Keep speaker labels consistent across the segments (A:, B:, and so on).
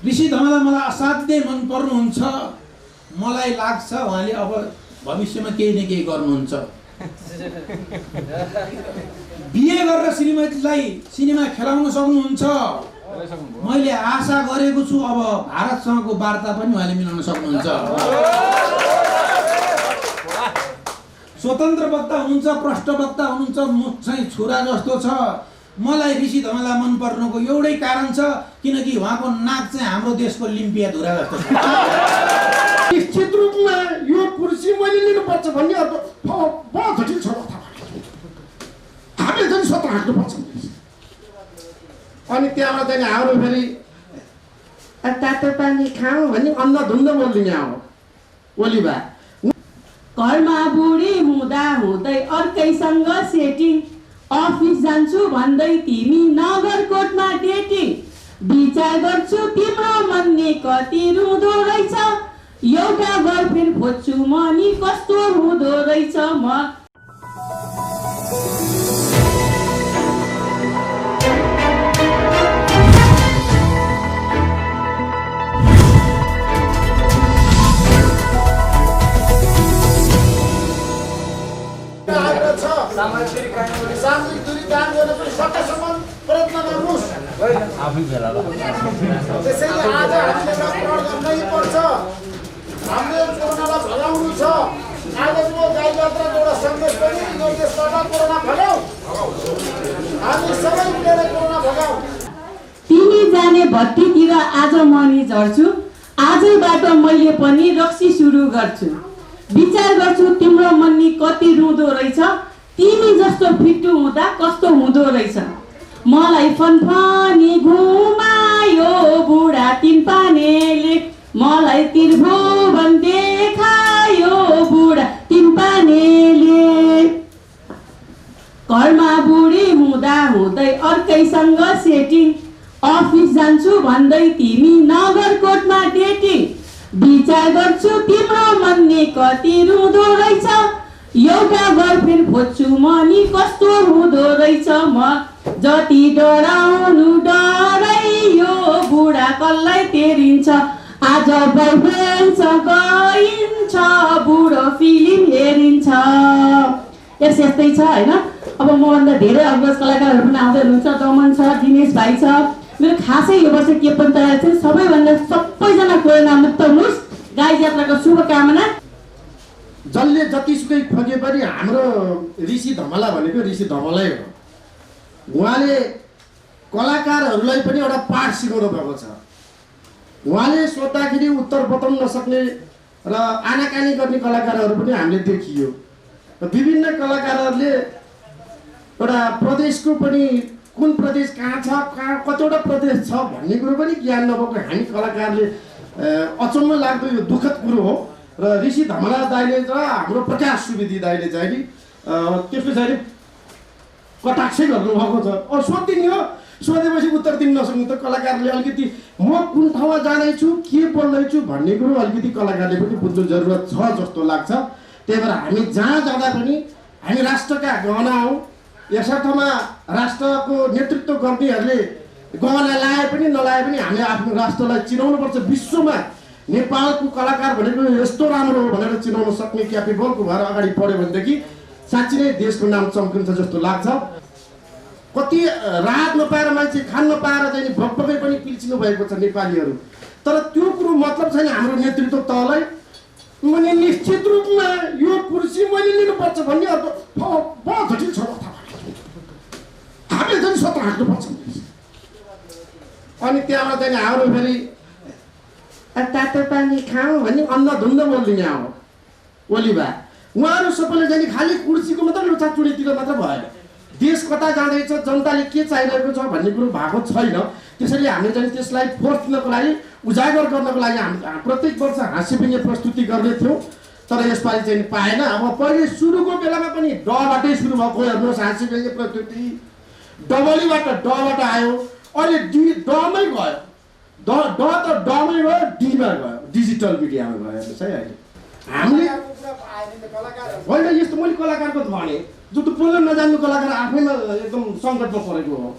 A: ऋषि धमला मलाई असाध्यै मन पर्नुहुन्छ। मलाई लाग्छ उहाँले अब भविष्यमा केही न केही गर्नुहुन्छ। बिहे गरेर श्रीमतीलाई सिनेमा खेलाउन सक्नुहुन्छ। मैले आशा गरेको छु अब भारतसँगको वार्ता पनि उहाँले मिलाउन सक्नुहुन्छ। स्वतन्त्र वक्ता हुनुहुन्छ, प्रष्ट वक्ता हुनुहुन्छ, मुख चाहिँ छुरा जस्तो छ। मलाई ऋषि धमला मन पर्नुको एउटै कारण छ, किनकि उहाँको नाक चाहिँ हाम्रो देशको लिम्पिया धुरा जस्तो छ।
B: निश्चित रूपमा यो कुर्सी मैले लिनुपर्छ भन्ने अर्थ बहुत जटिल छ। हामीले चाहिँ स्वतः हाँक्नुपर्छ। अनि त्यहाँबाट चाहिँ हाम्रो फेरि तातो पानी खाऊ भन्ने अन्धधुन्द बोलिदिने अब ओलीबा।
C: घरमा बुढी हुँदा हुँदै अर्कैसँग सेटिङ, अफिस जान्छु भन्दै तिमी नगरकोटमा डेटिङ, विचार गर्छु तिम्रो मनले कति रुँदो रहेछ, एउटा गर्लफ्रेन्ड खोज्छु म नि कस्तो हुँदो रहेछ म।
B: सामाजिक दूरी कायम गर्न पनि सकेसम्म प्रयत्न गर्नुहोस्। त्यसैले आज हामीले प्रयत्न गर्नै पर्छ। हामीले कोरोनालाई भगाउनु छ। आजको गाई यात्राको एउटा सन्देश पनि यो देशबाट कोरोना भगाऊ। हामी सबै मिलेर कोरोना भगाऊ।
C: तिमी जाने भट्टीतिर आज म नि झर्छु, आजैबाट मैले पनि रक्सी सुरु गर्छु, विचार गर्छु तिम्रो मन नि कति रुँदो रहेछ, तिमी जस्तो फिट्टु हुँदा कस्तो हुँदो रहेछ। मलाई फनफनी घुमायो बुढा तिम्पानेले, मलाई त्रिभुवन देखायो बुढा तिम्पानेले। घरमा बुढी हुँदा हुँदै अर्कैसँग सेटिङ, अफिस जान्छु भन्दै तिमी नगरकोटमा डेटिङ, विचार गर्छु तिम्रो मनले कति रुँदो रहेछ, एउटा गर्लफ्रेन्ड खोज्छु म नि कस्तो हुँदो रहेछ म। जति डराउनु डराइयो बुढा कसलाई तेरिन्छ, आज बोयफ्रेन्डसँग गइन्छ बुढो फिल्म हेरिन्छ। यस्तै छ होइन। अब मभन्दा धेरै अग्रज कलाकारहरू पनि आउँदै हुनुहुन्छ। दमन छ, दिनेश भाइ छ। मेरो खासै यो वर्ष के पनि तयार छ, सबैभन्दा सबैजना कोरोना मुक्त हुनुहोस्। गाई यात्राको शुभकामना।
B: जसले जतिसुकै खोजे पनि हाम्रो ऋषि धमला भनेको ऋषि धमलै हो। उहाँले कलाकारहरूलाई पनि एउटा पाठ सिकाउनु भएको छ। उहाँले सोद्धाखेरि उत्तर बताउन नसक्ने र आनाकानी गर्ने कलाकारहरू पनि हामीले देखियो। विभिन्न कलाकारहरूले एउटा प्रदेशको पनि कुन प्रदेश कहाँ छ, कहाँ कतिवटा प्रदेश छ भन्ने कुरो पनि ज्ञान नभएको हामी कलाकारले अचम्म लाग्दो यो दुःखद कुरो हो। र ऋषि धमला दाइले र हाम्रो प्रकाश सुवेदी दाइले चाहिँ नि त्यस पछाडि कटाक्षै गर्नुभएको छ। सोधिदिने हो, सोधेपछि उत्तर दिन नसक्नु त कलाकारले अलिकति म कुन ठाउँमा जाँदैछु, के बोल्दैछु भन्ने कुरो अलिकति कलाकारले पनि बुझ्नु जरुरत छ जस्तो लाग्छ। त्यही भएर हामी जहाँ जाँदा पनि हामी राष्ट्रका गहना हौँ। यसर्थमा राष्ट्रको नेतृत्व गर्नेहरूले गहना लाए पनि नलाए पनि हामीले आफ्नो राष्ट्रलाई चिनाउनुपर्छ। विश्वमा नेपालको कलाकार भनेको यस्तो राम्रो हो भनेर चिनाउन सक्ने क्यापेबलको भएर अगाडि बढ्यो भनेदेखि साँच्चै नै देशको नाम चम्किन्छ जस्तो लाग्छ। कति राहत नपाएर मान्छे खान नपाएर चाहिँ भगभगै पनि पिल्सिनु भएको छ नेपालीहरू। तर त्यो कुरो मतलब छैन हाम्रो नेतृत्व तहलाई। मैले निश्चित रूपमा यो कुर्सी मैले लिनुपर्छ भन्ने अर्थ बहुत जटिल छ। हामीले चाहिँ स्वतः हाँक्नुपर्छ। अनि त्यहाँबाट चाहिँ हाम्रो फेरि तातो पानी खाऊ भन्ने अन्धधुन्द बोलिदिने अब ओलीबा। उहाँहरू सबैले चाहिँ खालि कुर्सीको मात्र लुछाचुडीतिर मात्र भएन। देश कता जाँदैछ, जनताले के चाहिरहेको छ भन्ने कुरो भएको छैन। त्यसैले हामीले चाहिँ त्यसलाई फोर्स दिनको लागि, उजागर गर्नको लागि हामी प्रत्येक वर्ष हाँस्यव्यङ्ग्य प्रस्तुति गर्ने थियौँ। तर यसपालि चाहिँ पाएन। अब पहिले सुरुको बेलामा पनि डबाटै सुरु भएको हेर्नुहोस् हाँस्यव्यङ्ग्य प्रस्तुति, डबलीबाट डबाट आयो, अहिले डमै गयो। ड त डमै गयो, डीमा गयो, डिजिटल मिडियामा गयो। हेर्नुहोस् है अहिले हामीले होइन यस्तो मैले कलाकारको भने जो त बोल्न नजान्नु कलाकार आफैमा एकदम सङ्कटमा परेको हो।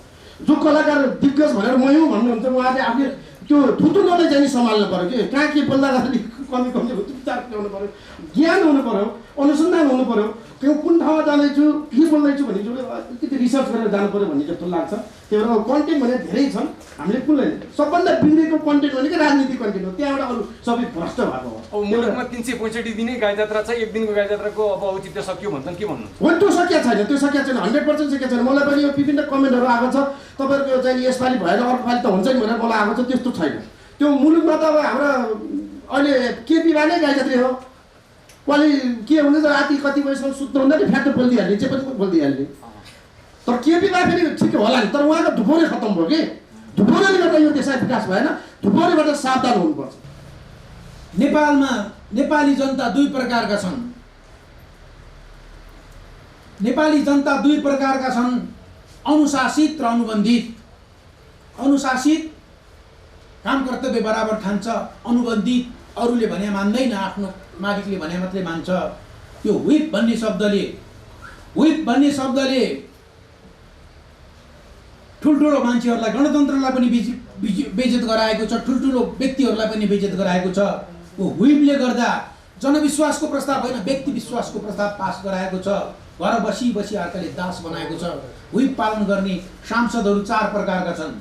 B: जो कलाकार दिग्गज भनेर मै हुँ भन्नुहुन्छ उहाँले आफै त्यो ठुल्ठुलोले चाहिँ नि सम्हाल्नु पऱ्यो कि कहाँ के बोल्दा गर्दाखेरि कमी चुपचाप ल्याउनु पऱ्यो, ज्ञान हुनु पऱ्यो, अनुसन्धान हुनु पऱ्यो, कुन ठाउँमा जाँदैछु के बोल्दैछु भन्ने जो अलिकति रिसर्च गरेर जानु पऱ्यो भन्ने जस्तो लाग्छ। त्यो भएर कन्टेन्ट भने धेरै छन्, हामीले कुनलाई सबभन्दा बिग्रेको कन्टेन्ट भनेको राजनीतिक कन्टेन्ट हो, त्यहाँबाट अरू सबै भ्रष्ट भएको हो।
D: अब मुलुकमा 365 दिनै गाई जात्रा छ, एक दिनको गाई जात्राको अब औचित्य सकियो भन्छन्, के भन्नु?
B: हो त्यो सकिया छैन, त्यो सकिया छैन, 100% सकिया छैन। मलाई पनि यो विभिन्न कमेन्टहरू आएको छ, तपाईँहरूको चाहिँ यसपालि भएर अर्को पालि त हुन्छ नि भनेर मलाई आएको छ, त्यस्तो छैन। त्यो मुलुकमा त अब हाम्रो अहिले केपीमा नै गाई जात्रै हो, कसले के हुँदैछ राति कति बजीसम्म सुत्नु हुँदा नि फ्याक्टर बोलिदिइहाल्ने, जे पनि बोलिदिइहाल्ने। तर केपीमा फेरि ठिक होला नि, तर उहाँको धुपौरे खत्तम भयो कि, धुपौरेले गर्दा यो देशलाई विकास भएन, धुपौरेबाट सावधान हुनुपर्छ।
A: नेपालमा नेपाली जनता दुई प्रकारका छन्। नेपाली जनता दुई प्रकारका छन्, अनुशासित र अनुबन्धित। अनुशासित काम कर्तव्य बराबर खान्छ, अनुबन्धित अरूले भने मान्दैन, आफ्नो मालिकले भने मात्रै मान्छ। त्यो व्हिप भन्ने शब्दले ठुल्ठुलो मान्छेहरूलाई, गणतन्त्रलाई पनि बेइज्जत गराएको छ, ठुल्ठुलो व्यक्तिहरूलाई पनि बेइज्जत गराएको छ। वो व्हिपले गर्दा जनविश्वासको प्रस्ताव होइन, व्यक्ति विश्वासको प्रस्ताव पास गराएको छ। घर बसी बसी अर्काले दास बनाएको छ। व्हिप पालन गर्ने सांसदहरू 4 प्रकारका छन्,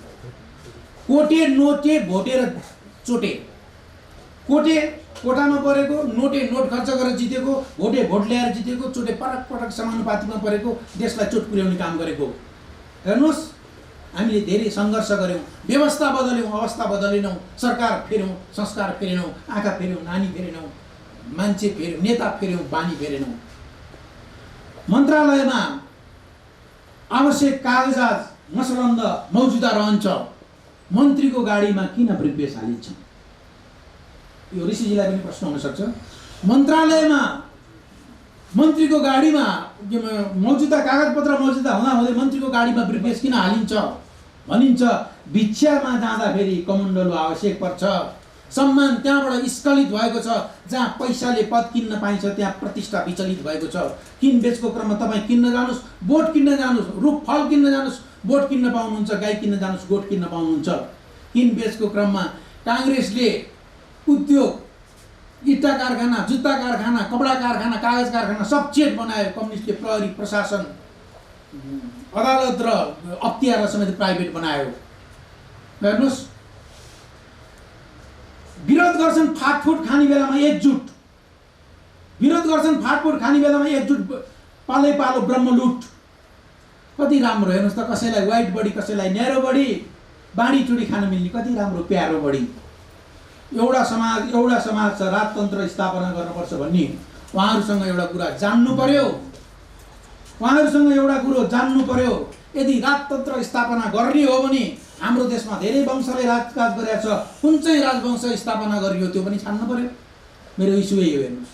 A: कोटे, नोटे, भोटे र चोटे। कोटे कोटामा परेको, नोटे नोट खर्च गरेर जितेको, भोटे भोट ल्याएर जितेको, चोटे पटक पटक समानुपातिमा परेको, देशलाई चोट पुर्याउने काम गरेको। हेर्नुहोस्, हामीले धेरै सङ्घर्ष गऱ्यौँ, व्यवस्था बदल्यौँ, अवस्था बदलेनौँ, सरकार फेर्यौँ, संस्कार फेरेनौँ, आँखा फेर्यौँ, नानी फेरेनौँ, मान्छे फेर्यौँ, नेता फेर्यौँ, बानी फेरेनौँ। मन्त्रालयमा आवश्यक कागजात मसलन्द मौजुदा रहन्छ, मन्त्रीको गाडीमा किन ब्रिफकेस हालिन्छ? यो ऋषिजीलाई पनि प्रश्न हुनसक्छ। मन्त्रालयमा मन्त्रीको गाडीमा मौजुदा कागजपत्र मौजुदा हुँदाहुँदै मन्त्रीको गाडीमा ब्रिफकेस किन हालिन्छ भनिन्छ? भिक्षामा जाँदाखेरि कमण्डलु आवश्यक पर्छ। सम्मान त्यहाँबाट स्खलित भएको छ। जहाँ पैसाले पद किन्न पाइन्छ त्यहाँ प्रतिष्ठा विचलित भएको छ। किनबेचको क्रममा तपाईँ किन्न जानुहोस्, बोट किन्न जानुहोस्, रुख फल किन्न जानुहोस्, बोट किन्न पाउनुहुन्छ, गाई किन्न जानुहोस्, गोठ किन्न पाउनुहुन्छ। किनबेचको क्रममा काङ्ग्रेसले उद्योग, इट्टा कारखाना, जुत्ता कारखाना, कपडा कारखाना, कागज कारखाना सब चेट बनायो। कम्युनिस्टले प्रहरी, प्रशासन, अदालत र अख्तियारलाई समेत प्राइभेट बनायो। हेर्नुहोस्, विरोध गर्छन् फाटफुट खाने बेलामा एकजुट, विरोध गर्छन् फाटफुट खाने बेलामा एकजुट, पालै पालो ब्रह्मलुट। कति राम्रो हेर्नुहोस् त, कसैलाई व्हाइट बडी, कसैलाई न्यारो बडी, बाँडी चुडी खान मिल्ने, कति राम्रो प्यारो बडी। एउटा समाज छ, राजतन्त्र स्थापना गर्नुपर्छ भन्ने उहाँहरूसँग एउटा कुरा जान्नु पर्यो। उहाँहरूसँग एउटा कुरो जान्नु पर्यो, यदि राजतन्त्र स्थापना गर्ने हो भने हाम्रो देशमा धेरै वंशले राजकाज गरेको छ, कुन चाहिँ राजवंश स्थापना गरियो त्यो पनि छान्नु पर्यो। मेरो इस्यु यही हो। हेर्नुहोस्,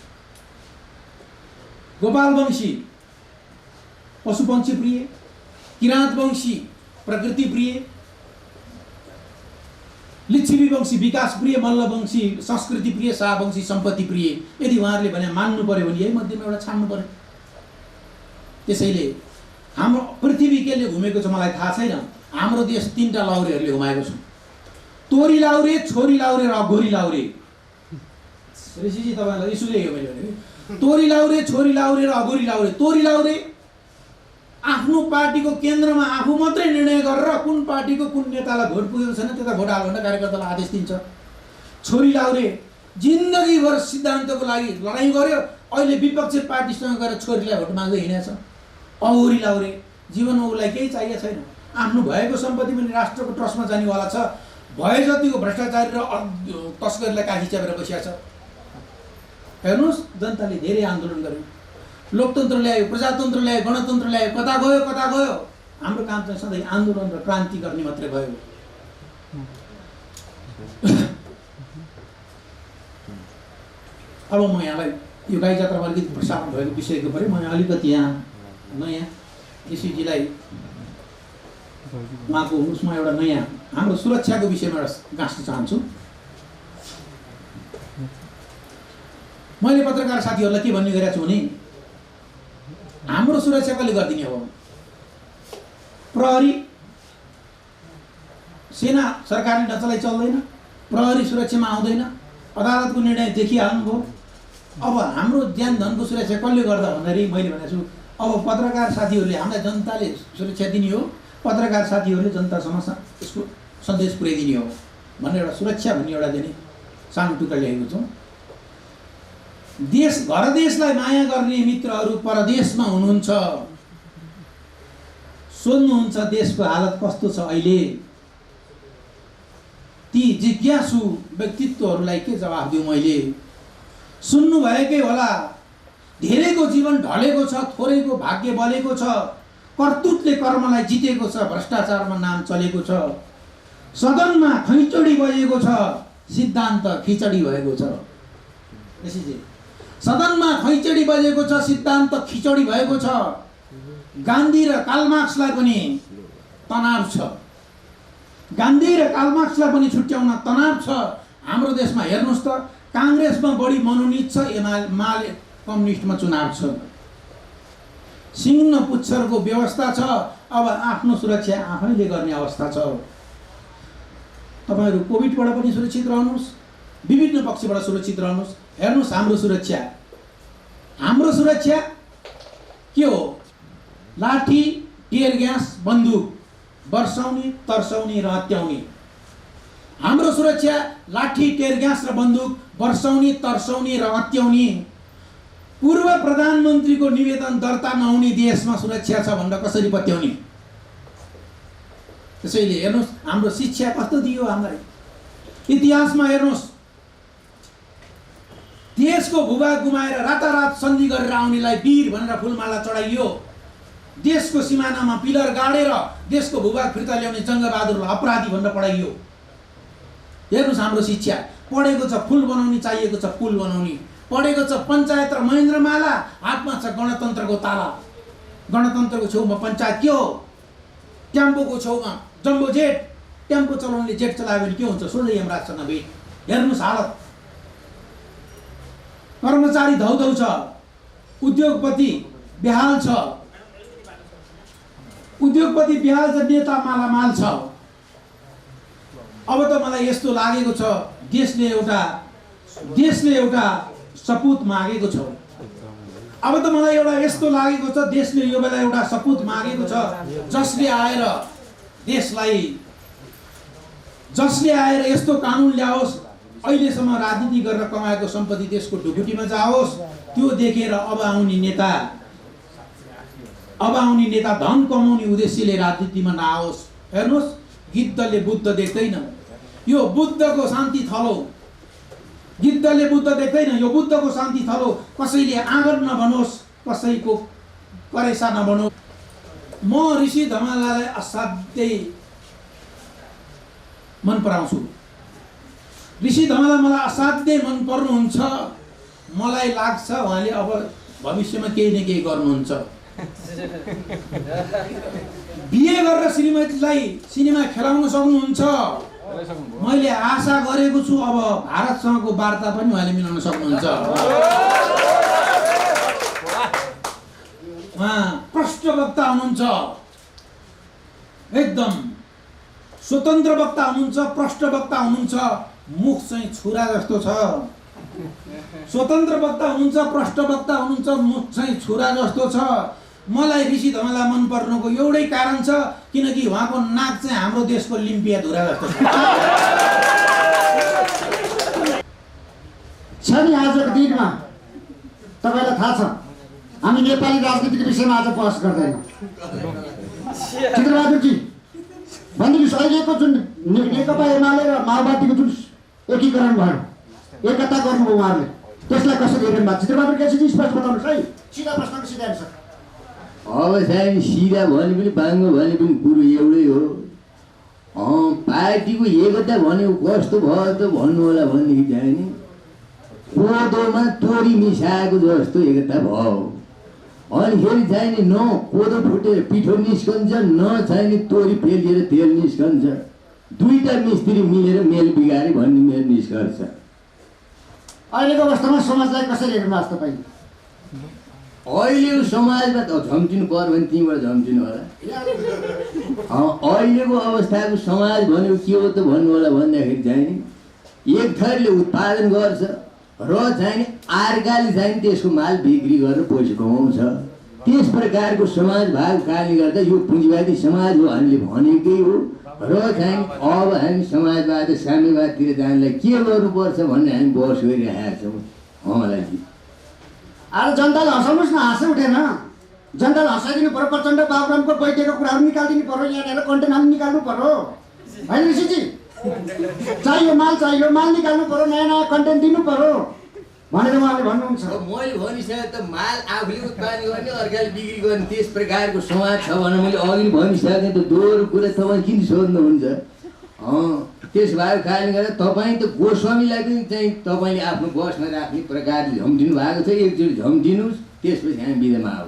A: गोपाल वंशी पशुपक्षी प्रिय, किराँत वंशी प्रकृति प्रिय, लिच्छवी वंशी विकास प्रिय, मल्ल वंशी संस्कृति प्रिय, शाह वंशी सम्पत्ति प्रिय। यदि उहाँहरूले भने मान्नु पर्यो भने यही मध्येमा एउटा छान्नु पर्यो। त्यसैले हाम्रो पृथ्वी केले घुमेको छ मलाई थाहा छैन, हाम्रो देश 3टा लाउरेहरूले घुमाएको छ। तोरी लाउरे, छोरी लाउरे र अघोरी लाउरे। ऋषिजी तपाईँलाई इस्यु यही हो। मैले भने तोरी लाउरे, छोरी लाउरे र अघोरी लाउरे। तोरी लाउरे आफ्नो पार्टीको केन्द्रमा आफू मात्रै निर्णय गरेर कुन पार्टीको कुन नेतालाई भोट पुगेको छैन त्यता भोट हाल भनेर कार्यकर्तालाई आदेश दिन्छ। छोरी लाउरे जिन्दगीभर सिद्धान्तको लागि लडाइँ गर्यो, अहिले विपक्षी पार्टीसँग गएर छोरीलाई भोट माग्दै हिँडेछ। अघोरी लाउरे जीवनमा उसलाई केही चाहिएको छैन, आफ्नो भएको सम्पत्ति पनि राष्ट्रको ट्रस्टमा जानेवाला छ, भए जतिको भ्रष्टाचारी र तस्करलाई काखी च्यापेर बसिया छ। हेर्नुहोस्, जनताले धेरै आन्दोलन गर्यो, लोकतन्त्र ल्यायो, प्रजातन्त्र ल्यायो, गणतन्त्र ल्यायो, कता गयो कता गयो। हाम्रो काम चाहिँ सधैँ आन्दोलन र क्रान्ति गर्ने मात्रै भयो। अब म यहाँलाई यो गाई जात्रामा अलिकति प्रसारण भएको विषयको पऱ्यो, म अलिकति यहाँ नयाँ ऋषिजीलाई उहाँको उसमा एउटा नयाँ हाम्रो सुरक्षाको विषयमा एउटा गाँस्न चाहन्छु। मैले पत्रकार साथीहरूलाई के भन्ने गरेको छु भने हाम्रो सुरक्षा कसले गरिदिने हो? प्रहरी, सेना सरकारले नचलाई चल्दैन, प्रहरी सुरक्षामा आउँदैन, अदालतको निर्णय देखिहाल्नुभयो। अब हाम्रो ज्यान धनको सुरक्षा कसले गर्दा भन्दाखेरि मैले भनेको छु, अब पत्रकार साथीहरूले हामीलाई जनताले सुरक्षा दिने हो, पत्रकार साथीहरूले जनतासम्म यसको सन्देश पुर्याइदिने हो भन्ने एउटा सुरक्षा भन्ने एउटा दिने सानो टुक्रा ल्याएको छौँ। देश घर देशलाई माया गर्ने मित्रहरू परदेशमा हुनुहुन्छ, सोध्नुहुन्छ देशको हालत कस्तो छ अहिले। ती जिज्ञासु व्यक्तित्वहरूलाई के जवाफ दिउँ मैले? सुन्नुभएकै होला, धेरैको जीवन ढलेको छ, थोरैको भाग्य बलेको छ, कर्तुतले कर्मलाई जितेको छ, भ्रष्टाचारमा नाम चलेको छ, सदनमा खैचडी बजेको छ, सिद्धान्त खिचडी भएको छ। सदनमा खैचडी बजेको छ, सिद्धान्त खिचडी भएको छ। गान्धी र कार्लमार्क्सलाई पनि तनाव छ, गान्धी र कार्लमार्क्सलाई पनि छुट्याउन तनाव छ। हाम्रो देशमा हेर्नुहोस् त, काङ्ग्रेसमा बढी मनोनित छ, एमाले कम्युनिस्टमा चुनाव छ। सिंह पुच्छरको व्यवस्था छ, अब आफ्नो सुरक्षा आफैले गर्ने अवस्था छ। तपाईहरु कोभिडबाट पनि सुरक्षित रहनुहोस्, विभिन्न पक्षबाट सुरक्षित रहनुहोस्। हेर्नुहोस् हाम्रो सुरक्षा के हो? लाठी, टियर ग्यास, बन्दुक वर्षाउने, तर्साउने र हत्याउने। हाम्रो सुरक्षा लाठी, टियर ग्यास र बन्दुक वर्षाउने, तर्साउने र हत्याउने। पूर्व प्रधानमन्त्रीको निवेदन दर्ता नहुने देशमा सुरक्षा छ भनेर कसरी पत्याउने? त्यसैले हेर्नुहोस् हाम्रो शिक्षा कस्तो दियो हामीलाई। इतिहासमा हेर्नुहोस्, देशको भूभाग गुमाएर रातारात सन्धि गरेर आउनेलाई वीर भनेर फुलमाला चढाइयो। देशको सिमानामा पिलर गाडेर देशको भूभाग फिर्ता ल्याउने जङ्गबहादुरलाई अपराधी भनेर पढाइयो। हेर्नुहोस् हाम्रो शिक्षा, पढेको छ फुल बनाउने, चाहिएको छ पुल बनाउने। पढेको छ पञ्चायत र महेन्द्रमाला, हातमा छ गणतन्त्रको ताला। गणतन्त्रको छेउमा पञ्चायत के हो? टेम्पोको छेउमा जम्बो जेट। टेम्पो चलाउनेले जेट चलायो भने के हुन्छ? सोझै यमराजसँग भेट। हेर्नुहोस् हालत। कर्मचारी धौधौ छ, उद्योगपति बेहाल छ, उद्योगपति बेहाल छ, नेता मालामाल छ। अब त मलाई यस्तो लागेको छ, देशले एउटा सपुत मागेको छ। अब त मलाई एउटा यस्तो लागेको छ, देशले यो बेला एउटा सपुत मागेको छ, जसले आएर यस्तो कानुन ल्याओस्, अहिलेसम्म राजनीति गरेर कमाएको सम्पत्ति देशको ढुकुटीमा जाओस्। त्यो देखेर अब आउने नेता धन कमाउने उद्देश्यले राजनीतिमा नआओस्। हेर्नुहोस्, गिद्धले बुद्ध देख्दैन, यो बुद्धको शान्ति थलो। गिद्धले बुद्ध देख्दैन, यो बुद्धको शान्ति थलो। कसैले आँगन नभनोस्, कसैको करेसा नभनोस्। म ऋषि धमालालाई असाध्यै मन पराउँछु। ऋषि धमाला मलाई असाध्यै मन पर्नुहुन्छ। मलाई लाग्छ उहाँले अब भविष्यमा केही न केही गर्नुहुन्छ। बिहे गरेर श्रीमतीलाई सिनेमा खेलाउन सक्नुहुन्छ। मैले आशा गरेको छु अब भारतसँगको वार्ता पनि उहाँले मिलाउन सक्नुहुन्छ। उहाँ प्रष्ट वक्ता हुनुहुन्छ, एकदम स्वतन्त्र वक्ता हुनुहुन्छ, प्रष्ट वक्ता हुनुहुन्छ। मुख चाहिँ छुरा जस्तो छ। स्वतन्त्र वक्ता हुनुहुन्छ, प्रष्ट वक्ता हुनुहुन्छ, मुख चाहिँ छुरा जस्तो छ। मलाई ऋषि धमाला मन पर्नुको एउटै कारण छ, किनकि उहाँको नाक चाहिँ हाम्रो देशको लिम्पिया धुरा जस्तो
B: छ नि। आजको दिनमा तपाईँलाई थाहा छ, हामी नेपाली राजनीतिको विषयमा आज बहस गर्दैनौँ। चित्रबहादुरजी भनिदिनुहोस्, अहिलेको जुन नेकपा एमाले र माओवादीको जुन एकीकरण भयो, एकता गर्नुभयो उहाँहरूले, त्यसलाई कसरी हेर्नु भएको? चित्रबहादुर केसीजी स्पष्ट बताउनुहोस् है। सिधा प्रश्नको सिधा आन्सर।
E: अब चाहिँ सिधा भने पनि बाङ्गो भने पनि कुरो एउटै हो। पार्टीको एकता भनेको कस्तो भयो त भन्नु होला भनेदेखि चाहिँ नि कोदोमा तोरी मिसाएको जस्तो एकता भयो। अनिखेरि चाहिँ नि न कोदो फुटेर पिठो निस्कन्छ, न चाहिँ नि तोरी पेलिएर तेल निस्कन्छ। दुईटा मिस्त्री मिलेर मेल बिगारे भन्ने मेरो निष्कर्ष।
B: अहिलेको अवस्थामा समाजलाई कसरी हेर्नु भएको तपाईँले?
E: अहिलेको समाजमा त झम्टिनु पर्यो भने त्यहीँबाट झम्टिनु होला। अहिलेको अवस्थाको समाज भनेको के हो त भन्नु होला भन्दाखेरि चाहिँ नि एक थरले उत्पादन गर्छ र चाहिँ अर्काले चाहिँ त्यसको माल बिक्री गरेर पैसा कमाउँछ। त्यस प्रकारको समाज भागको कारणले गर्दा यो पुँजीवादी समाज हो हामीले भनेकै हो र चाहिँ अब हामी समाजवाद साम्यवादतिर जानलाई के गर्नुपर्छ भन्ने हामी बहस गरिरहेका छौँ। अमलाजी
F: आज जनताले हँसाउनुहोस् न, हाँसै उठेन। जनताले हँसाइदिनु पर्यो, प्रचण्ड बाबुरामको बैठकको कुराहरू निकालिदिनु पर्यो, यहाँनिर कन्टेन्ट हामी निकाल्नु पर्यो होइन ऋषिजी? चाहियो माल निकाल्नु पर्यो, नयाँ नयाँ कन्टेन्ट दिनु पर्यो भनेर उहाँले भन्नुहुन्छ।
E: मैले भनिसकेँ त माल आफूले उत्पादन गर्ने अर्काले बिक्री गर्ने त्यस प्रकारको समाज छ भनेर मैले अघि भनिसकेँ त। दोहोरो कुरा तपाईँ किन सोध्नुहुन्छ? त्यस भएको कारणले गर्दा तपाईँ त गोस्वामीलाई पनि चाहिँ तपाईँले आफ्नो बसमा राख्ने प्रकारले झम्टिनु भएको छ। एकचोटि झम्टिनुहोस्, त्यसपछि हामी बिदामा आऊ।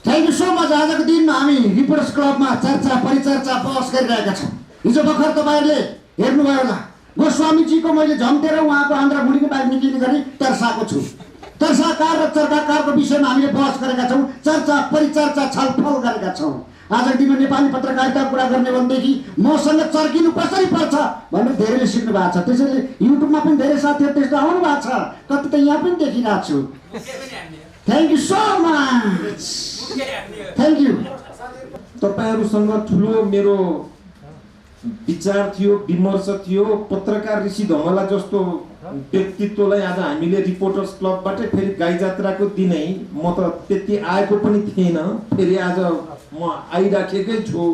F: Thank you so much. आजको दिनमा हामी रिपोर्टर्स क्लबमा चर्चा परिचर्चा बहस गरिरहेका छौँ। हिजो भर्खर तपाईँहरूले हेर्नुभयो होला, गोस्वामीजीको मैले झम्टेर उहाँको आन्द्राभुँडीको बाहिर निक्लिने गरी तर्साएको छु। तर्साकार र चर्काकारको विषयमा हामीले बहस गरेका छौँ, चर्चा परिचर्चा छलफल गरेका छौँ। आजको दिनमा नेपाली पत्रकारिता कुरा गर्ने भनेदेखि मसँग चर्किनु कसरी पर्छ भनेर धेरैले सिक्नु भएको छ। त्यसैले युट्युबमा पनि धेरै साथीहरू त्यस्तो आउनु भएको छ, कति त यहाँ पनि देखिरहेको छु। Thank you so much, thank you.
B: तपाईहरुसँग ठुलो मेरो विचार थियो, विमर्श थियो। पत्रकार ऋषि धमला जस्तो व्यक्तित्वलाई आज हामीले रिपोर्टर्स क्लबबाटै फेरि गाई जात्राको दिनै म त त्यति आएको पनि थिएन, फेरि आज म आइराखेकै छु।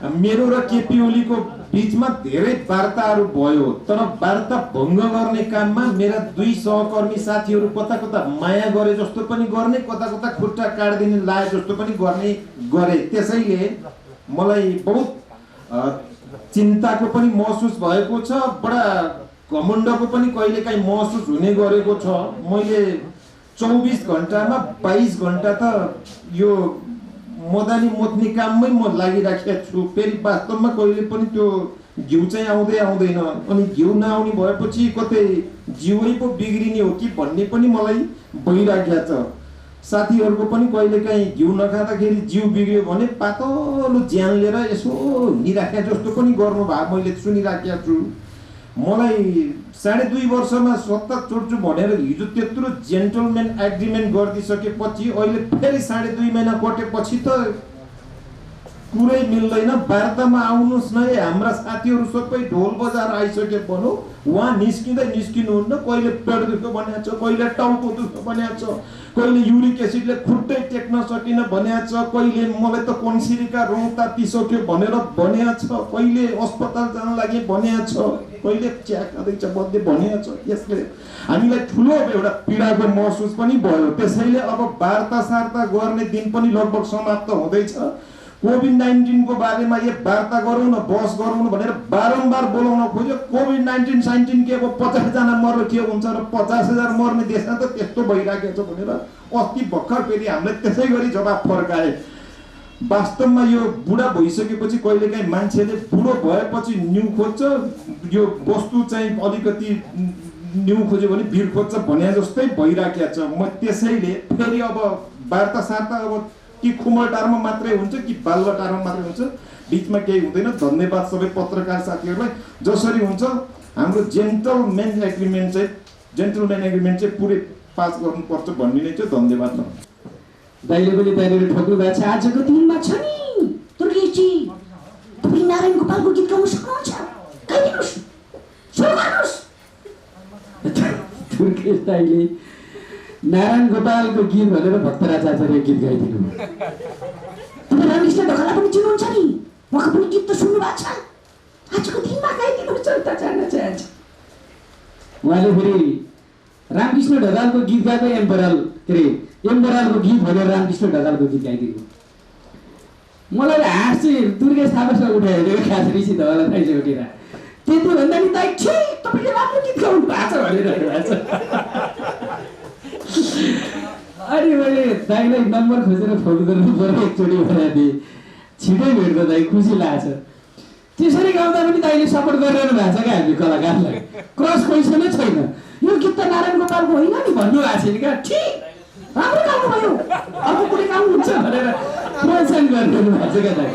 B: मेरो र केपी ओलीको बीचमा धेरै वार्ताहरू भयो, तर वार्ता भङ्ग गर्ने काममा मेरा दुई सहकर्मी साथीहरू कता कता माया गरे जस्तो पनि गर्ने, कता कता खुट्टा काट्दिने लाए जस्तो पनि गरे। त्यसैले मलाई बहुत चिन्ताको पनि महसुस भएको छ, बडा घमण्डको पनि कहिलेकाहीँ महसुस हुने गरेको छ। मैले 24 घण्टामा 22 घण्टा त यो मदानी मोत्ने काममै म लागिराखेको छु। फेरि वास्तवमा कहिले पनि त्यो घिउ चाहिँ आउँदैन, अनि घिउ नआउने भएपछि कतै जिउै पो बिग्रिने हो कि भन्ने पनि मलाई भइराखेको छ। साथीहरूको पनि कहिलेकाहीँ घिउ नखाँदाखेरि जिउ बिग्रियो भने पातलो ज्यान लिएर यसो हिँडिराखे जस्तो पनि गर्नुभएको मैले सुनिराखेको छु। मलाई 2.5 वर्षमा सत्ता छोड्छु भनेर हिजो त्यत्रो जेन्टलम्यान एग्रिमेन्ट गरिदिसकेपछि अहिले फेरि 2.5 महिना कटेपछि त कुरै मिल्दैन। वार्तामा आउनुहोस् न, हाम्रा साथीहरू सबै ढोल बजाएर आइसके भनौँ, उहाँ निस्किनुहुन्न। कहिले पेट दुख्यो भनेको छ, कहिले टाउको दुख्यो भनेको छ, कहिले युरिक एसिडले खुट्टै टेक्न सकिन भनेको छ, कहिले मलाई त कन्सिरीका रौँ तातिसक्यो भनेर भनेको छ, कहिले अस्पताल जान लागि भनेको छ, कहिले चिया खाँदैछ बद्दे भनेको छ। यसले हामीलाई ठुलो एउटा पीडाको महसुस पनि भयो। त्यसैले अब वार्ता गर्ने दिन पनि लगभग समाप्त हुँदैछ। कोभिड-19 को बारेमा यो वार्ता गरौँ न, बहस गरौँ न भनेर बारम्बार बोलाउन खोज्यो। कोभिड-19 के अब 50 जना मर्न के हुन्छ र 50,000 मर्ने देशमा त त्यस्तो भइराखेको छ भनेर अस्ति भर्खर फेरि हामीले त्यसै गरी जवाफ फर्काए। वास्तवमा यो बुढा भइसकेपछि कहिलेकाहीँ मान्छेले बुढो भएपछि न्यु खोज्छ, यो वस्तु चाहिँ अलिकति न्यु खोज्यो भने भिड खोज्छ भने जस्तै भइराखेको छ। म त्यसैले फेरि अब वार्ता अब कि खुमलटारमा मात्रै हुन्छ कि बालुवाटारमा मात्रै हुन्छ, बिचमा केही हुँदैन। धन्यवाद सबै पत्रकार साथीहरूलाई। जसरी हुन्छ हाम्रो जेन्टलम्यान एग्रिमेन्ट चाहिँ पुरै पास गर्नुपर्छ भन्ने नै चाहिँ धन्यवाद।
C: दाइले पनि दाइले ठोक्नु भएको छ। आजको दिनमा छ नि तुर्गेजी, तपाईँ नारायण गोपालको गीत गाउन सक्नुहुन्छ? गाइदिनुहोस्, सुरु गर्नुहोस्। तुर्गेश दाइले नारायण गोपालको गीत भनेर भक्तराज आचार्य गीत गाइदिनु। तपाईँ रामकृष्ण ढकाललाई पनि चिन्नुहुन्छ नि, उहाँको पनि गीत त सुन्नु भएको छ। आजको दिनमा गाइदिनुहोस् त जान्न चाहन्छ। उहाँले फेरि रामकृष्ण ढकालको गीत गाएको एम्बरालको गीत भनेर रामकृष्ण ढकालको गीत गाइदिनु। मलाई हाँस चाहिँ दुर्गेश थापासँग उठाइदिएको खास ऋषि धवाला थाइसे उठेर त्यति भन्दा नि दाइ ठिक तपाईँले राम्रो गीत गाउनु भएको छ भनिरहेको भएको छ। अनि मैले दाइलाई नम्बर खोजेर फोन गर्नु पर्यो एकचोटि भनेर दिएँ। छिटै भेट्दा दाइ खुसी लाग्छ। त्यसरी गाउँदा पनि दाइले सपोर्ट गरिरहनु भएको छ क्या हामी कलाकारलाई। क्रस क्वेसन नै छैन, यो गीत त नारायण गोपालको होइन नि भन्नु भएको छैन क्या। ठिक राम्रो गाउनुभयो, अर्को कुनै गाउनुहुन्छ भनेर प्रोत्साहन गरिरहनु भएको छ क्या दाइ।